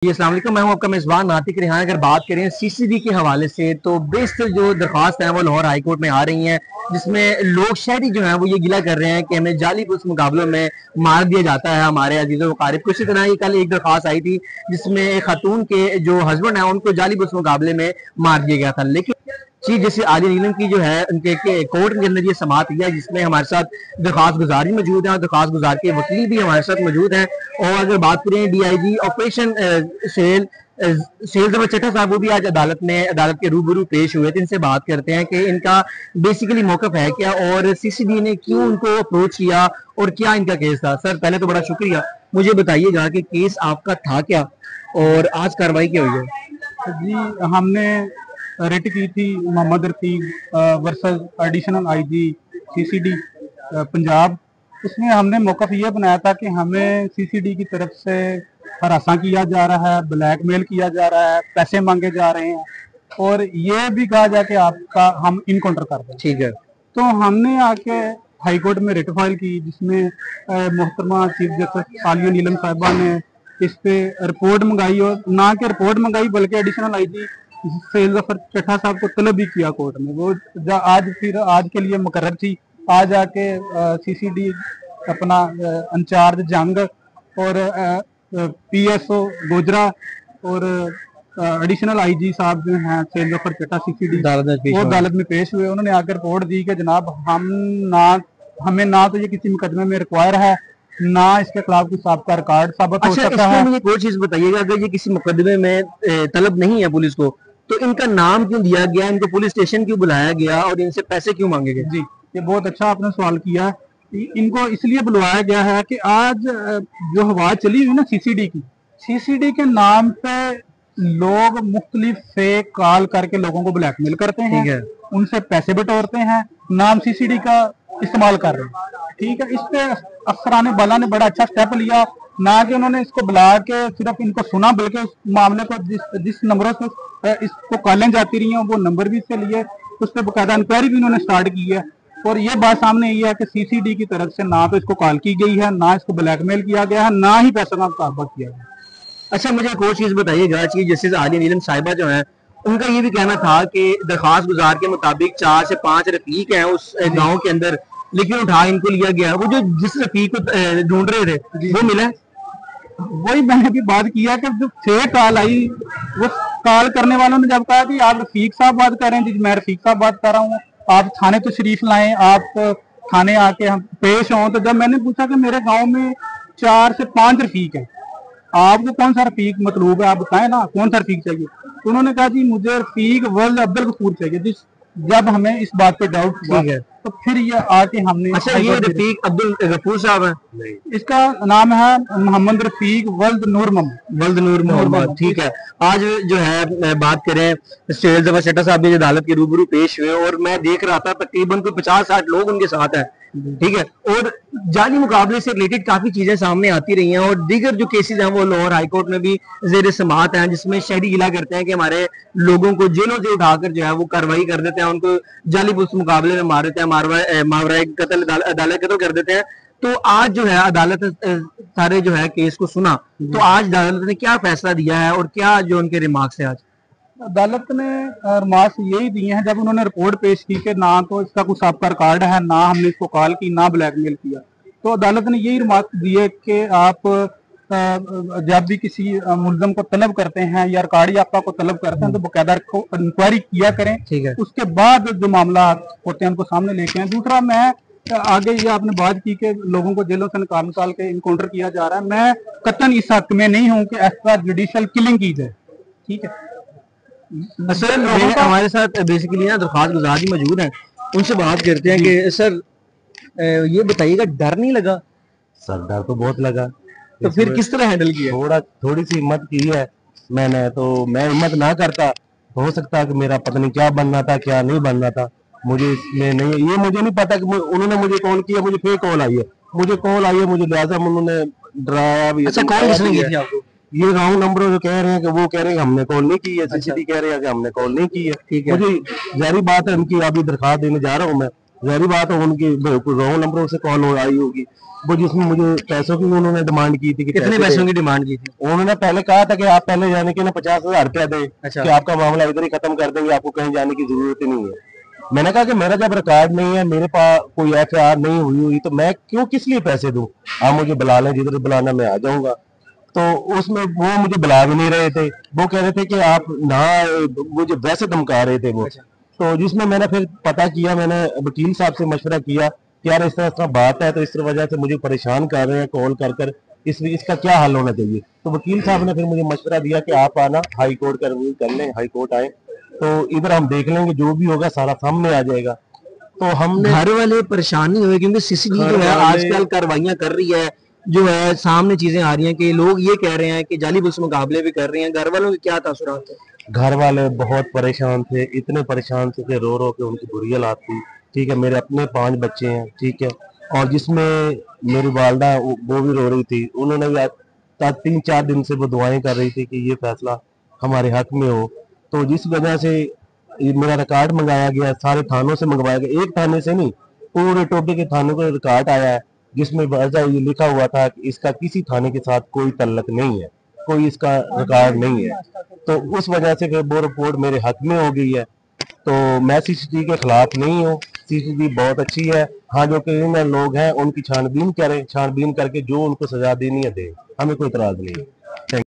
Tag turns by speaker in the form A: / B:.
A: जी अस्सलाम वालेकुम, मैं हूं आपका मेज़बान नातिक रिहान। अगर बात करें सीसीडी के हवाले से तो बेशतर जो दरख्वास्त है वो लाहौर हाई कोर्ट में आ रही हैं, जिसमें लोग शहरी जो हैं वो ये गिला कर रहे हैं कि हमें जाली पुलिस मुकाबलों में मार दिया जाता है हमारे अजीज़ों वकारिब को। इसी तरह ही कल एक दरख्वास्त आई थी जिसमें एक खातून के जो हस्बैंड है उनको जाली पुलिस मुकाबले में मार दिया गया था। लेकिन चीफ जस्टिस आदिल नीलम की जो है उनके कोर्ट के अंदर ये समाअत हुई है, जिसमें हमारे साथ दरख्वास्त गुजार भी मौजूद है और दरख्वास्त गुजार के वकील भी हमारे साथ मौजूद हैं। और अगर बात करें डीआईजी ऑपरेशन सेल जफर चट्टा साहब, वो भी आज अदालत के रूबरू पेश हुए थे। इनसे बात करते हैं कि इनका बेसिकली मौकफ है क्या और सीसीडी ने क्यों उनको अप्रोच किया और क्या इनका केस था। सर पहले तो बड़ा शुक्रिया, मुझे बताइएगा कि केस आपका था क्या और आज कार्रवाई क्या हुई है।
B: जी, हमने रिट की थी Mohammad Rafiq versus additional IG CCD Punjab. उसमें हमने मौकफ ये बनाया था कि हमें सीसीडी की तरफ से हरासा किया जा रहा है, ब्लैकमेल किया जा रहा है, पैसे मांगे जा रहे हैं और ये भी कहा जाए कि आपका हम इनकाउंटर कर दें। ठीक है, तो हमने आके हाई कोर्ट में रिट फाइल की, जिसमें मोहतरमा चीफ जस्टिस आलिया नीलम साहिबा ने इस पे रिपोर्ट मंगाई और ना कि रिपोर्ट मंगाई बल्कि एडिशनल आईजी सेल जफर चट्टा साहब को तलब भी किया कोर्ट में। वो आज के लिए मुकर्रर थी। आज आके सीसीडी अपना इंचार्ज जंग और पीएसओ गोजरा और एडिशनल आईजी साहब जो हैं सेल जफर चट्टा सीसीडी वो अदालत में पेश हुए। उन्होंने आकर रिपोर्ट दी कि जनाब हमें ना तो ये किसी मुकदमे में रिक्वायर है, ना इसके खिलाफ कोई साबका रिकॉर्ड साबित हो सकता है।
A: मुझे एक और चीज बताइएगा, अगर ये किसी मुकदमे में तलब नहीं है पुलिस को, तो इनका नाम क्यों दिया गया, इनको पुलिस स्टेशन क्यों बुलाया गया और इनसे पैसे क्यों मांगे गए।
B: जी, ये बहुत अच्छा आपने सवाल किया। इनको इसलिए बुलवाया गया है कि आज जो हवा चली हुई ना सीसीडी के नाम पे लोग मुख्तलिफ फेक कॉल करके लोगों को ब्लैकमेल करते हैं, उनसे पैसे बटोरते हैं, नाम सीसीडी का इस्तेमाल कर रहे हैं। ठीक है, इस पे अफसरान बाला ने बड़ा अच्छा स्टेप लिया, ना कि उन्होंने इसको बुला के सिर्फ इनको सुना, बल्कि उस मामले को जिस नंबरों से इसको कॉलें जाती रही हैं वो नंबर भी इससे लिए, उस पर बाकायदा इंक्वायरी भी उन्होंने स्टार्ट की है। और ये बात सामने आई है कि सीसीडी की तरफ से ना तो इसको कॉल की गई है, ना इसको ब्लैकमेल किया गया है, ना ही पैसों का मुतालबा किया गया।
A: अच्छा, मुझे एक और चीज बताइएगा, चीफ जस्टिस आलिया नीलम साहिबा जो है उनका ये भी कहना था कि दरख्वास्त गुजार के मुताबिक 4 से 5 रफीक हैं उस गाँव के अंदर, लेकिन उठा इनको लिया गया। वो जो जिस रफीक को ढूंढ रहे थे वो मिला।
B: वही मैंने भी बात किया कि जो फेक कॉल आई, वो कॉल करने वालों ने जब कहा कि आप रफीक साहब बात कर रहे हैं, जी मैं रफीक साहब बात कर रहा हूँ, आप थाने तो शरीफ लाएं, आप थाने आके हम पेश हों। तो जब मैंने पूछा कि मेरे गांव में 4 से 5 रफीक हैं, आपको कौन सा रफीक मतलूब है, आप बताएं ना कौन सा रफीक चाहिए। तो उन्होंने कहा जी मुझे रफीक वल्द अब्दुल गफूर चाहिए। जब हमें इस बात पे डाउट हुआ तो फिर ये आके हमने।
A: अच्छा, ये रफीक अब्दुल गफूर साहब है,
B: इसका नाम है मोहम्मद रफीक वल्द नूर मोहम्मद।
A: ठीक है, आज जो है बात करें सेल जफर चट्टा साहब भी अदालत के रूबरू पेश हुए और मैं देख रहा था तकरीबन कोई 50-60 लोग उनके साथ हैं। ठीक है, और जाली मुकाबले से रिलेटेड काफी चीजें सामने आती रही हैं और दीगर जो केसेस हैं वो लाहौर हाई कोर्ट में भी जेर समाअत हैं, जिसमें शहरी गिला करते हैं कि हमारे लोगों को जेलों से उठाकर जो है वो कार्रवाई कर देते हैं, उनको जाली पुलिस मुकाबले में मार देते हैं, मावरा कत्ल अदालत कत्ल कर देते हैं। तो आज जो है अदालत सारे जो है केस को सुना, तो आज अदालत ने क्या फैसला दिया है और क्या जो उनके रिमार्क्स है। आज
B: अदालत ने रिमार्क्स यही दिए हैं, जब उन्होंने रिपोर्ट पेश की कि ना तो इसका कुछ साबका रिकॉर्ड है, ना हमने इसको कॉल की, ना ब्लैकमेल किया, तो अदालत ने यही रिमार्क्स दिए कि आप जब भी किसी मुल्ज़म को तलब करते हैं या रिकॉर्ड याफ्ता को तलब करते हैं तो बाकायदा इंक्वायरी किया करें। ठीक है, उसके बाद जो मामला होते हैं उनको सामने लेके आए। दूसरा, मैं आगे ये आपने बात की कि लोगों को जेलों से निकाल के इनकाउंटर किया जा रहा है, मैं कतन इस हक में नहीं हूँ कि एक्स्ट्रा जुडिशियल किलिंग की जाए। ठीक है
A: सर, हमारे साथ बेसिकली ना दरख्वास्त गुजार ही मौजूद हैं, उनसे बात करते हैं कि सर ये बताइएगा डर नहीं लगा।
C: सर डर तो बहुत लगा,
A: तो फिर किस तरह हैंडल किया।
C: थोड़ी सी हिम्मत की है मैंने, तो मैं हिम्मत ना करता तो हो सकता है कि मेरा पता नहीं क्या बनना था क्या नहीं बनना था। मुझे इसमें नहीं, ये मुझे नहीं पता कि उन्होंने मुझे कॉल किया, मुझे फेक कॉल आई है, मुझे लिहाजा उन्होंने डराया भी।
A: अच्छा, कॉल किसने की थी आपको।
C: ये रॉन्ग नंबर जो कह रहे हैं कि वो कह रहे हैं हमने कॉल नहीं की है, सीसीडी कह रहे हैं कि हमने कॉल नहीं की है। मुझे जारी बात है, उनकी अभी दरखास्त देने जा रहा हूँ मैं, जाहिर बात है उनकी रॉन्ग नंबर से कॉल आई होगी, वो जिसमें मुझे पैसों की उन्होंने डिमांड की थी कि
A: कितने पैसों की डिमांड की थी?
C: उन्होंने पहले कहा था कि आप पहले जाने के ना 50,000 रुपया दें,
A: अच्छा।
C: कि आपका मामला इधर ही खत्म कर देंगे, आपको कहीं जाने की जरूरत ही नहीं है। मैंने कहा कि मेरा जब रिकॉर्ड नहीं है, मेरे पास कोई FIR नहीं हुई हुई, तो मैं क्यों किस लिए पैसे दूं? आप मुझे बुला लें, जिधर बुलाना मैं आ जाऊंगा। तो उसमें वो मुझे बुला भी नहीं रहे थे, वो कह रहे थे कि आप ना, मुझे वैसे धमका रहे थे वो। तो जिसमें मैंने फिर पता किया, मैंने वकील साहब से मशवरा किया कि यार इस तरह बात है, तो इस वजह से मुझे परेशान कर रहे हैं कॉल कर कर, इसका क्या हल होना चाहिए। तो वकील साहब ने फिर मुझे मशवरा दिया कि आप आना, हाई कोर्ट कर लें, हाई कोर्ट आए तो इधर हम देख लेंगे, जो भी होगा सारा सामने आ जाएगा। तो हमने
A: घर वाले परेशान नहीं हुए क्योंकि सीसीटीवी जो है आजकल कार्रवाइयां कर रही है, जो है सामने चीजें आ रही हैं कि लोग ये कह रहे हैं कि जाली पुलिस मुकाबले भी कर रही हैं, घर वालों के क्या तासुरात है?
C: घर वाले बहुत परेशान थे, इतने परेशान थे कि रो रो के उनकी बुरी हालत थी। ठीक है, मेरे अपने 5 बच्चे हैं, ठीक है, और जिसमें मेरी वालदा वो भी रो रही थी। उन्होंने भी 3-4 दिन से वो दुआएं कर रही थी कि ये फैसला हमारे हक में हो। तो जिस वजह से मेरा रिकॉर्ड मंगाया गया, सारे थानों से मंगवाया गया, एक थाने से नहीं, पूरे टोटे के थानों का रिकॉर्ड आया है, जिसमें वजह ये लिखा हुआ था कि इसका किसी थाने के साथ कोई तल्लक नहीं है, कोई इसका रिकॉर्ड नहीं है। तो उस वजह से फिर वो रिपोर्ट मेरे हक में हो गई है। तो मैं सीसीटीवी के खिलाफ नहीं हूँ, सीसीटीवी बहुत अच्छी है। हाँ, जो क्रिमिनल लोग हैं उनकी छानबीन करें, छानबीन करके जो उनको सजा देनी है दें, हमें कोई इतराज नहीं है।